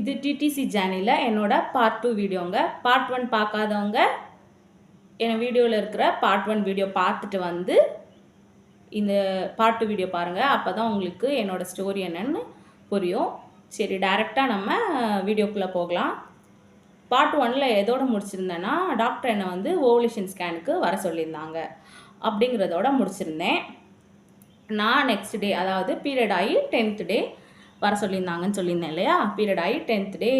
இது டிடிசி சேனலில் என்னோட பார்ட் 2 வீடியோங்க. பார்ட் 1 பார்க்காதவங்க என் வீடியோவில் இருக்கிற பார்ட் 1 வீடியோ பார்த்துட்டு வந்து இந்த பார்ட் 2 வீடியோ பாருங்கள். அப்போ தான் உங்களுக்கு என்னோடய ஸ்டோரி என்னன்னு புரியும். சரி, டைரெக்டாக நம்ம வீடியோக்குள்ளே போகலாம். பார்ட் 1ல் எதோடு முடிச்சிருந்தேன்னா, டாக்டர் என்னை வந்து ஓவலேஷன் ஸ்கேனுக்கு வர சொல்லியிருந்தாங்க அப்படிங்கிறதோட முடிச்சிருந்தேன். நான் நெக்ஸ்ட் டே, அதாவது பீரியட் ஆகி 10th டே வர சொல்லியிருந்தாங்கன்னு சொல்லியிருந்தேன் இல்லையா. பீரியட் ஆகி 10th டே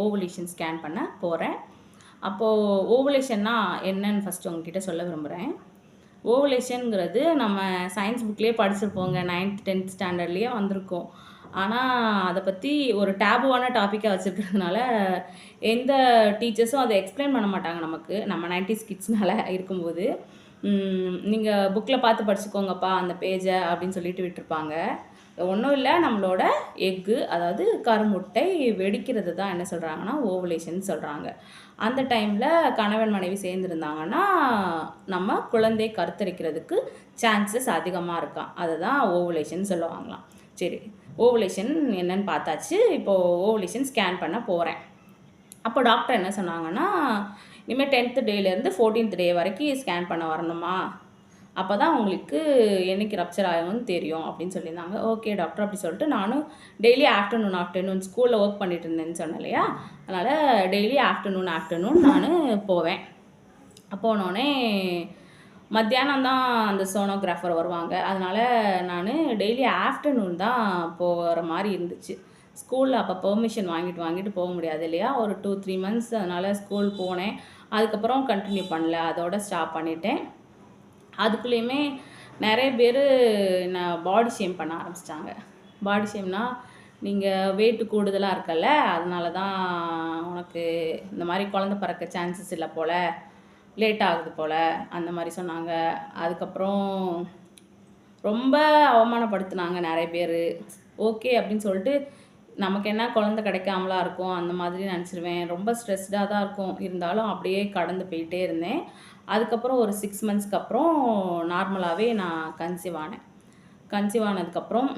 ஓவலேஷன் ஸ்கேன் பண்ண போகிறேன். அப்போது ஓவலேஷன்னா என்னன்னு ஃபஸ்ட்டு உங்ககிட்ட சொல்ல விரும்புகிறேன். ஓவலேஷனுங்கிறது நம்ம சயின்ஸ் புக்லேயே படிச்சிருப்போங்க, 9th 10th ஸ்டாண்டர்ட்லேயே வந்திருக்கோம். ஆனால் அதை பற்றி ஒரு டேபுவான டாப்பிக்காக வச்சுருக்கிறதுனால எந்த டீச்சர்ஸும் அதை எக்ஸ்பிளைன் பண்ண மாட்டாங்க நமக்கு, நம்ம 90s கிட்ஸ்னால இருக்கும்போது. நீங்கள் புக்கில் பார்த்து படிச்சுக்கோங்கப்பா அந்த பேஜை அப்படின்னு சொல்லிட்டு விட்டுருப்பாங்க. ஒன்றும் இல்லை, நம்மளோட எக்கு, அதாவது கருமுட்டை வெடிக்கிறது தான் என்ன சொல்கிறாங்கன்னா ஓவலேஷன் சொல்கிறாங்க. அந்த டைமில் கணவன் மனைவி சேர்ந்துருந்தாங்கன்னா நம்ம குழந்தை கருத்தரிக்கிறதுக்கு சான்சஸ் அதிகமாக இருக்கான். அதை தான் ஓவலேஷன் சொல்லுவாங்களாம். சரி, ஓவலேஷன் என்னன்னு பார்த்தாச்சு. இப்போது ஓவலேஷன் ஸ்கேன் பண்ண போகிறேன். அப்போ டாக்டர் என்ன சொன்னாங்கன்னா, இனிமேல் 10th டேலேருந்து 14th டே வரைக்கும் ஸ்கேன் பண்ண வரணுமா, அப்போ தான் உங்களுக்கு என்னைக்கு ரப்சர் ஆகும்னு தெரியும் அப்படின்னு சொல்லியிருந்தாங்க. ஓகே டாக்டர் அப்படி சொல்லிட்டு நானும் டெய்லி ஆஃப்டர்நூன் ஸ்கூலில் ஒர்க் பண்ணிட்டு இருந்தேன்னு சொன்னேன் இல்லையா, அதனால் டெய்லி ஆஃப்டர்நூன் நான் போவேன். போனோடனே மத்தியானம் தான் அந்த சோனோகிராஃபர் வருவாங்க. அதனால் நான் டெய்லி ஆஃப்டர்நூன் தான் போகிற மாதிரி இருந்துச்சு. ஸ்கூலில் அப்போ பெர்மிஷன் வாங்கிட்டு போக முடியாது இல்லையா, ஒரு 2-3 months. அதனால் ஸ்கூல் போனேன். அதுக்கப்புறம் கண்டினியூ பண்ணல, அதோட ஸ்டாப் பண்ணிட்டேன். அதுக்குள்ளேயுமே நிறைய பேர் நான் பாடி ஷேம் பண்ண ஆரம்பிச்சிட்டாங்க. பாடி ஷேம்னா, நீங்கள் வெயிட்டு கூடுதலாக இருக்கல, அதனால தான் உனக்கு இந்த மாதிரி குழந்த பிறக்க சான்சஸ் இல்லை போல், லேட் ஆகுது போல், அந்த மாதிரி சொன்னாங்க. அதுக்கப்புறம் ரொம்ப அவமானப்படுத்தினாங்க நிறைய பேர். ஓகே அப்படின்னு சொல்லிட்டு நமக்கு என்ன குழந்த கிடைக்காமலா இருக்கும் அந்த மாதிரி நினச்சிருவேன். ரொம்ப ஸ்ட்ரெஸ்டாக தான் இருக்கும், இருந்தாலும் அப்படியே கடந்து போயிட்டே இருந்தேன். அதுக்கப்புறம் ஒரு 6 monthsக்கு அப்புறம் நார்மலாகவே நான் கன்சீவ் ஆனேன். கன்சீவ் ஆனதுக்கப்புறம்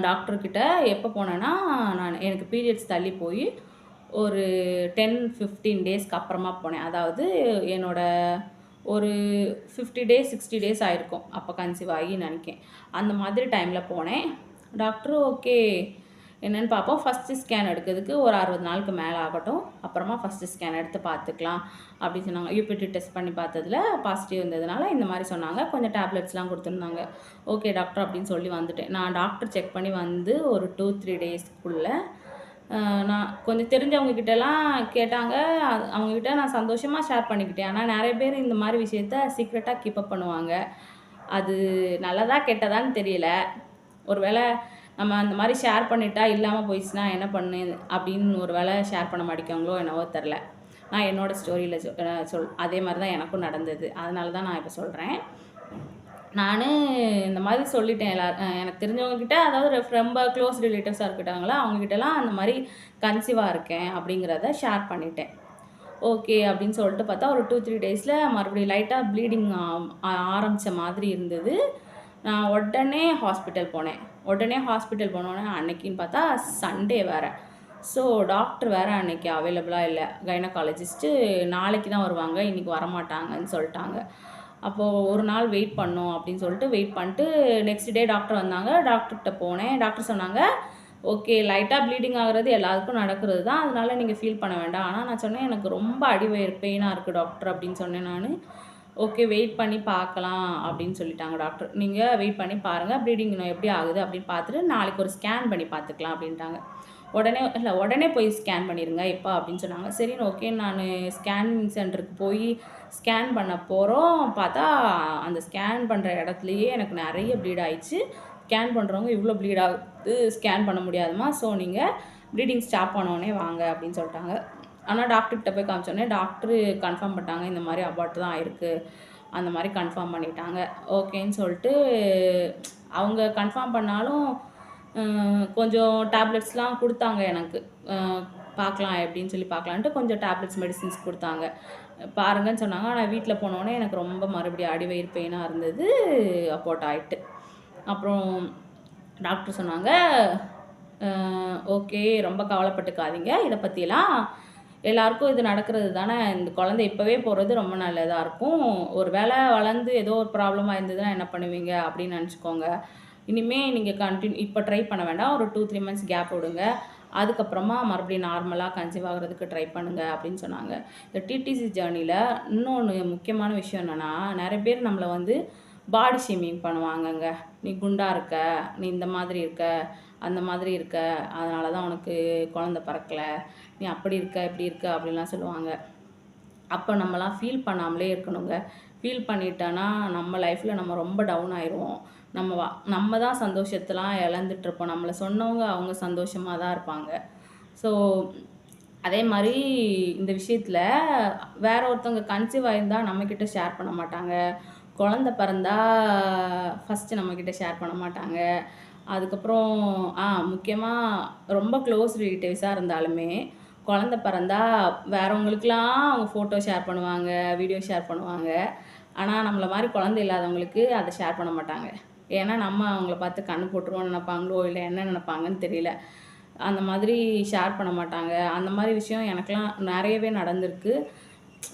டாக்டர்கிட்ட எப்போ போனேன்னா, எனக்கு பீரியட்ஸ் தள்ளி போய் ஒரு 10-15 டேஸ்க்கு அப்புறமா போனேன். அதாவது என்னோடய ஒரு 50 days 60 days ஆகிருக்கும் அப்போ கன்சீவ் ஆகி நினைக்கேன். அந்த மாதிரி டைமில் போனேன். டாக்டர் ஓகே என்னென்னு பார்ப்போம், ஃபஸ்ட்டு ஸ்கேன் எடுக்கிறதுக்கு ஒரு 60 நாளுக்கு மேலே ஆகட்டும், அப்புறமா ஃபஸ்ட்டு ஸ்கேன் எடுத்து பார்த்துக்கலாம் அப்படின்னு சொன்னாங்க. யூபிடி டெஸ்ட் பண்ணி பார்த்ததில் பாசிட்டிவ் இருந்ததுனால இந்த மாதிரி சொன்னாங்க. கொஞ்சம் டேப்லெட்ஸ்லாம் கொடுத்துருந்தாங்க. ஓகே டாக்டர் அப்படின்னு சொல்லி வந்துட்டேன். நான் டாக்டர் செக் பண்ணி வந்து ஒரு 2-3 டேஸ்க்குள்ளே நான் கொஞ்சம் தெரிஞ்சவங்கக்கிட்டலாம் கேட்டாங்க. அவங்கக்கிட்ட நான் சந்தோஷமாக ஷேர் பண்ணிக்கிட்டேன். ஆனால் நிறைய பேர் இந்த மாதிரி விஷயத்த சீக்ரெட்டாக கீப்பப் பண்ணுவாங்க. அது நல்லதா கெட்டதான்னு தெரியல. ஒரு வேளை நம்ம அந்த மாதிரி ஷேர் பண்ணிட்டா இல்லாமல் போயிடுச்சுன்னா என்ன பண்ணு அப்படின்னு ஒரு வேளை ஷேர் பண்ண மாட்டேங்காங்களோ என்னவோ தெரில. நான் என்னோடய ஸ்டோரியில் அதே மாதிரி தான் எனக்கும் நடந்தது. அதனால தான் நான் இப்போ சொல்கிறேன். நான் இந்த மாதிரி சொல்லிட்டேன் எனக்கு தெரிஞ்சவங்கக்கிட்ட, அதாவது ரொம்ப க்ளோஸ் ரிலேட்டிவ்ஸாக இருக்கிட்டாங்களா அவங்கக்கிட்டலாம் அந்த மாதிரி கன்சீவாக இருக்கேன் அப்படிங்கிறத ஷேர் பண்ணிட்டேன். ஓகே அப்படின்னு சொல்லிட்டு பார்த்தா ஒரு 2-3 டேஸில் மறுபடியும் லைட்டாக ப்ளீடிங் ஆரம்பித்த மாதிரி இருந்தது. நான் உடனே ஹாஸ்பிட்டல் போனேன். போனோன்னே அன்னைக்குன்னு பார்த்தா சண்டே வேறு. ஸோ டாக்டர் வேறு அன்றைக்கி அவைலபிளாக இல்லை. கைனகாலஜிஸ்ட்டு நாளைக்கு தான் வருவாங்க, இன்றைக்கி வரமாட்டாங்கன்னு சொல்லிட்டாங்க. அப்போது ஒரு நாள் வெயிட் பண்ணோம் அப்படின்னு சொல்லிட்டு வெயிட் பண்ணிட்டு நெக்ஸ்ட் டே டாக்டர் வந்தாங்க. டாக்டர்கிட்ட போனேன். டாக்டர் சொன்னாங்க, ஓகே லைட்டாக ப்ளீடிங் ஆகிறது எல்லாருக்கும் நடக்கிறது தான், அதனால் நீங்கள் ஃபீல் பண்ண வேண்டாம். ஆனால் நான் சொன்னேன், எனக்கு ரொம்ப அடிவயிறு பெயினாக இருக்குது டாக்டர் அப்படின்னு சொன்னேன் நான். ஓகே வெயிட் பண்ணி பார்க்கலாம் அப்படின்னு சொல்லிட்டாங்க டாக்டர். நீங்கள் வெயிட் பண்ணி பாருங்கள், ப்ளீடிங் இன்னும் எப்படி ஆகுது அப்படின்னு பார்த்துட்டு நாளைக்கு ஒரு ஸ்கேன் பண்ணி பார்த்துக்கலாம் அப்படின்ட்டாங்க. உடனே போய் ஸ்கேன் பண்ணிடுங்க எப்போ அப்படின்னு சொன்னாங்க. சரின்னு ஓகே நான் ஸ்கேனிங் சென்டருக்கு போய் ஸ்கேன் பண்ண போகிறோம். பார்த்தா அந்த ஸ்கேன் பண்ணுற இடத்துலையே எனக்கு நிறைய ப்ளீட் ஆகிடுச்சு. ஸ்கேன் பண்ணுறவங்க இவ்வளோ ப்ளீட் ஆகுது, ஸ்கேன் பண்ண முடியாதுமா, ஸோ நீங்கள் ப்ளீடிங் ஸ்டாப் பண்ணோடனே வாங்க அப்படின்னு சொல்லிட்டாங்க. ஆனால் டாக்டர்கிட்ட போய் காமிச்சோடனே டாக்டரு கன்ஃபார்ம் பண்ணிட்டாங்க, இந்த மாதிரி அபார்ட் தான் ஆயிருக்கு, அந்த மாதிரி கன்ஃபார்ம் பண்ணிட்டாங்க. ஓகேன்னு சொல்லிட்டு அவங்க கன்ஃபார்ம் பண்ணாலும் கொஞ்சம் டேப்லெட்ஸ்லாம் கொடுத்தாங்க எனக்கு. பார்க்கலாம் எப்படின்னு சொல்லி பார்க்கலான்ட்டு கொஞ்சம் டேப்லெட்ஸ் மெடிசின்ஸ் கொடுத்தாங்க, பாருங்கன்னு சொன்னாங்க. ஆனால் வீட்டில் போனோடனே எனக்கு ரொம்ப மறுபடியும் அடிவயிறு பெயினாக இருந்தது, அபார்ட் ஆகிட்டு. அப்புறம் டாக்டர் சொன்னாங்க, ஓகே, ரொம்ப கவலைப்பட்டுக்காதீங்க. இதை பற்றிலாம் எல்லாருக்கும் இது நடக்கிறது தானே. இந்த குழந்தை இப்போவே போகிறது ரொம்ப நல்லதாக இருக்கும். ஒரு வேளை வளர்ந்து ஏதோ ஒரு ப்ராப்ளமாக இருந்ததுன்னா என்ன பண்ணுவீங்க அப்படின்னு நினச்சிக்கோங்க. இனிமேல் நீங்கள் இப்போ ட்ரை பண்ண வேண்டாம். ஒரு 2-3 மந்த்ஸ் கேப் விடுங்க. அதுக்கப்புறமா மறுபடியும் நார்மலாக கன்சீவ் ஆகிறதுக்கு ட்ரை பண்ணுங்கள் அப்படின்னு சொன்னாங்க. இந்த டிடிசி ஜேர்னியில் இன்னொன்று முக்கியமான விஷயம் என்னென்னா, நிறைய பேர் நம்மளை வந்து பாடி ஷேமிங் பண்ணுவாங்கங்க. நீ குண்டாக இருக்க, நீ இந்த மாதிரி இருக்க, அந்த மாதிரி இருக்க, அதனால தான் உனக்கு குழந்த பிறக்கலை, நீ அப்படி இருக்க இப்படி இருக்க அப்படின்லாம் சொல்லுவாங்க. அப்போ நம்மலாம் ஃபீல் பண்ணாமலே இருக்கணுங்க. ஃபீல் பண்ணிட்டோன்னா நம்ம லைஃப்பில் நம்ம ரொம்ப டவுன் ஆயிடுவோம். நம்ம தான் சந்தோஷத்தெலாம் இழந்துட்டுருப்போம். நம்மளை சொன்னவங்க அவங்க சந்தோஷமாக தான் இருப்பாங்க. ஸோ அதே மாதிரி இந்த விஷயத்தில் வேற ஒருத்தவங்க கன்சீவ் ஆகியிருந்தால் நம்மக்கிட்ட ஷேர் பண்ண மாட்டாங்க. குழந்த பிறந்தா ஃபஸ்ட்டு நம்மக்கிட்ட ஷேர் பண்ண மாட்டாங்க. அதுக்கப்புறம் முக்கியமாக ரொம்ப க்ளோஸ் ரிலேட்டிவ்ஸாக இருந்தாலுமே குழந்த பிறந்தா வேறவங்களுக்குலாம் அவங்க ஃபோட்டோ ஷேர் பண்ணுவாங்க, வீடியோ ஷேர் பண்ணுவாங்க. ஆனால் நம்மளை மாதிரி குழந்தை இல்லாதவங்களுக்கு அதை ஷேர் பண்ண மாட்டாங்க. ஏன்னா நம்ம அவங்கள பார்த்து கண்ணு போட்டுருவோம்னு நினைப்பாங்களோ இல்லை என்ன நினைப்பாங்கன்னு தெரியல. அந்த மாதிரி ஷேர் பண்ண மாட்டாங்க. அந்த மாதிரி விஷயம் எனக்கெலாம் நிறையவே நடந்திருக்கு.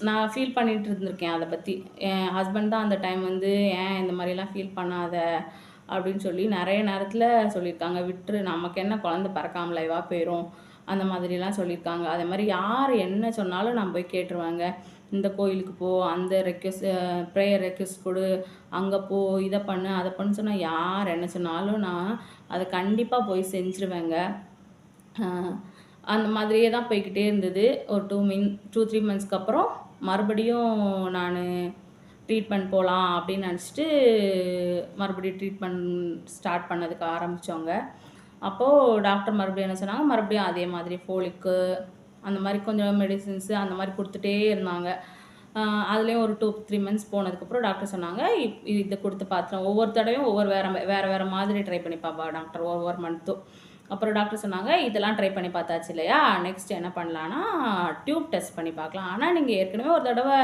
நான் ஃபீல் பண்ணிகிட்டு இருந்திருக்கேன் அதை பற்றி. என் ஹஸ்பண்ட் தான் அந்த டைம் வந்து ஏன் இந்த மாதிரிலாம் ஃபீல் பண்ணாத அப்படின்னு சொல்லி நிறைய நேரத்தில் சொல்லியிருக்காங்க. விட்டுரு, நமக்கு என்ன குழந்தை பிறக்காமலேவா போயிடும், அந்த மாதிரிலாம் சொல்லியிருக்காங்க. அதே மாதிரி யார் என்ன சொன்னாலும் நான் போய் கேட்டுருவாங்க. இந்த கோயிலுக்கு போ, அந்த ப்ரேயர் ரெக்வெஸ்ட் கொடு, அங்கே போ, இதை பண்ணு அதை பண்ணு சொன்னால் யார் என்ன சொன்னாலும் நான் அதை கண்டிப்பாக போய் செஞ்சுருவேங்க. அந்த மாதிரியே தான் போய்கிட்டே இருந்தது. ஒரு 2-3 மந்த்ஸ்க்கு அப்புறம் மறுபடியும் நான் ட்ரீட்மெண்ட் போகலாம் அப்படின்னு நினச்சிட்டு மறுபடியும் ட்ரீட்மெண்ட் ஸ்டார்ட் பண்ணதுக்கு ஆரம்பித்தோங்க. அப்போது டாக்டர் மறுபடியும் என்ன சொன்னாங்க, மறுபடியும் அதே மாதிரி ஃபோலிக்கு அந்த மாதிரி கொஞ்சம் மெடிசின்ஸு அந்த மாதிரி கொடுத்துட்டே இருந்தாங்க. அதுலேயும் ஒரு 2-3 மந்த்ஸ் போனதுக்கப்புறம் டாக்டர் சொன்னாங்க, இதை கொடுத்து பார்த்துட்டோம். ஒவ்வொரு தடவையும் வேறு மாதிரி ட்ரை பண்ணி பார்ப்பா டாக்டர் ஒவ்வொரு மந்த்தும். அப்புறம் டாக்டர் சொன்னாங்க, இதெல்லாம் ட்ரை பண்ணி பார்த்தாச்சு இல்லையா, நெக்ஸ்ட் என்ன பண்ணலான்னா டியூப் டெஸ்ட் பண்ணி பார்க்கலாம். ஆனால் நீங்கள் ஏற்கனவே ஒரு தடவை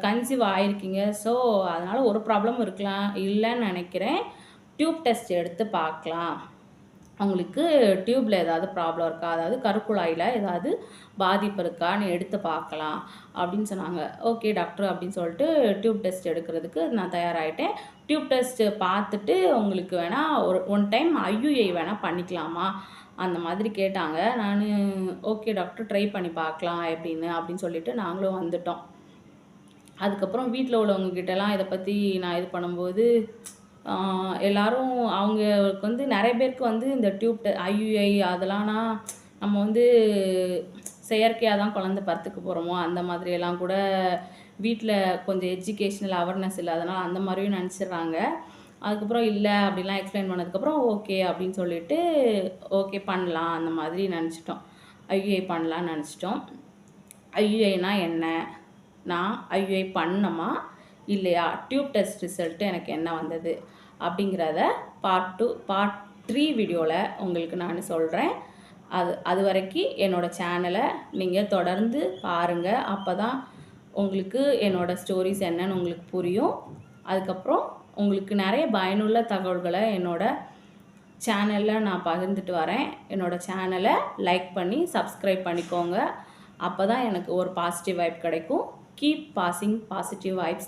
கன்சீவ் ஆகிருக்கீங்க. ஸோ அதனால் ஒரு ப்ராப்ளம் இல்லைன்னு நினைக்கிறேன். டியூப் டெஸ்ட் எடுத்து பார்க்கலாம். அவங்களுக்கு டியூப்பில் ஏதாவது ப்ராப்ளம் இருக்கா, அதாவது கருக்குழாயில் ஏதாவது பாதிப்பு இருக்கான்னு எடுத்து பார்க்கலாம் அப்படின்னு சொன்னாங்க. ஓகே டாக்டர் அப்படின்னு சொல்லிட்டு டியூப் டெஸ்ட் எடுக்கிறதுக்கு நான் தயாராகிட்டேன். டியூப் டெஸ்ட்டு பார்த்துட்டு உங்களுக்கு வேணால் ஒன் டைம் IUI வேணால் பண்ணிக்கலாமா அந்த மாதிரி கேட்டாங்க. நான் ஓகே டாக்டர் ட்ரை பண்ணி பார்க்கலாம் அப்படின்னு சொல்லிட்டு நாங்களும் வந்துட்டோம். அதுக்கப்புறம் வீட்டில் உள்ளவங்கக்கிட்டலாம் இதை பற்றி நான் இது பண்ணும்போது எல்லாரும் அவங்களுக்கு வந்து நிறைய பேருக்கு வந்து இந்த IUI அதெல்லாம்னா நம்ம வந்து செயற்கையாக தான் குழந்தை பறத்துக்கு போகிறோமோ அந்த மாதிரியெல்லாம் கூட வீட்டில் கொஞ்சம் எஜுகேஷ்னல் அவேர்னஸ் இல்லாதனால அந்த மாதிரியும் நினச்சிட்றாங்க. அதுக்கப்புறம் இல்லை அப்படிலாம் எக்ஸ்பிளைன் பண்ணதுக்கப்புறம் ஓகே அப்படின்னு சொல்லிட்டு ஓகே பண்ணலாம் அந்த மாதிரி நினச்சிட்டோம். IUI பண்ணலான்னு நினச்சிட்டோம். IUIனா என்ன, நான் IUI பண்ணணுமா இல்லையா, டியூப் டெஸ்ட் ரிசல்ட்டு எனக்கு என்ன வந்தது அப்படிங்கிறத பார்ட் 3 வீடியோவில் உங்களுக்கு நான் சொல்கிறேன். அது வரைக்கும் என்னோடய சேனலை நீங்கள் தொடர்ந்து பாருங்கள். அப்போ தான் உங்களுக்கு என்னோடய ஸ்டோரிஸ் என்னன்னு உங்களுக்கு புரியும். அதுக்கப்புறம் உங்களுக்கு நிறைய பயனுள்ள தகவல்களை என்னோடய சேனலில் நான் பகிர்ந்துட்டு வரேன். என்னோடய சேனலை லைக் பண்ணி சப்ஸ்கிரைப் பண்ணிக்கோங்க. அப்போ தான் எனக்கு ஒரு பாசிட்டிவ் வைப் கிடைக்கும். Keep passing positive vibes.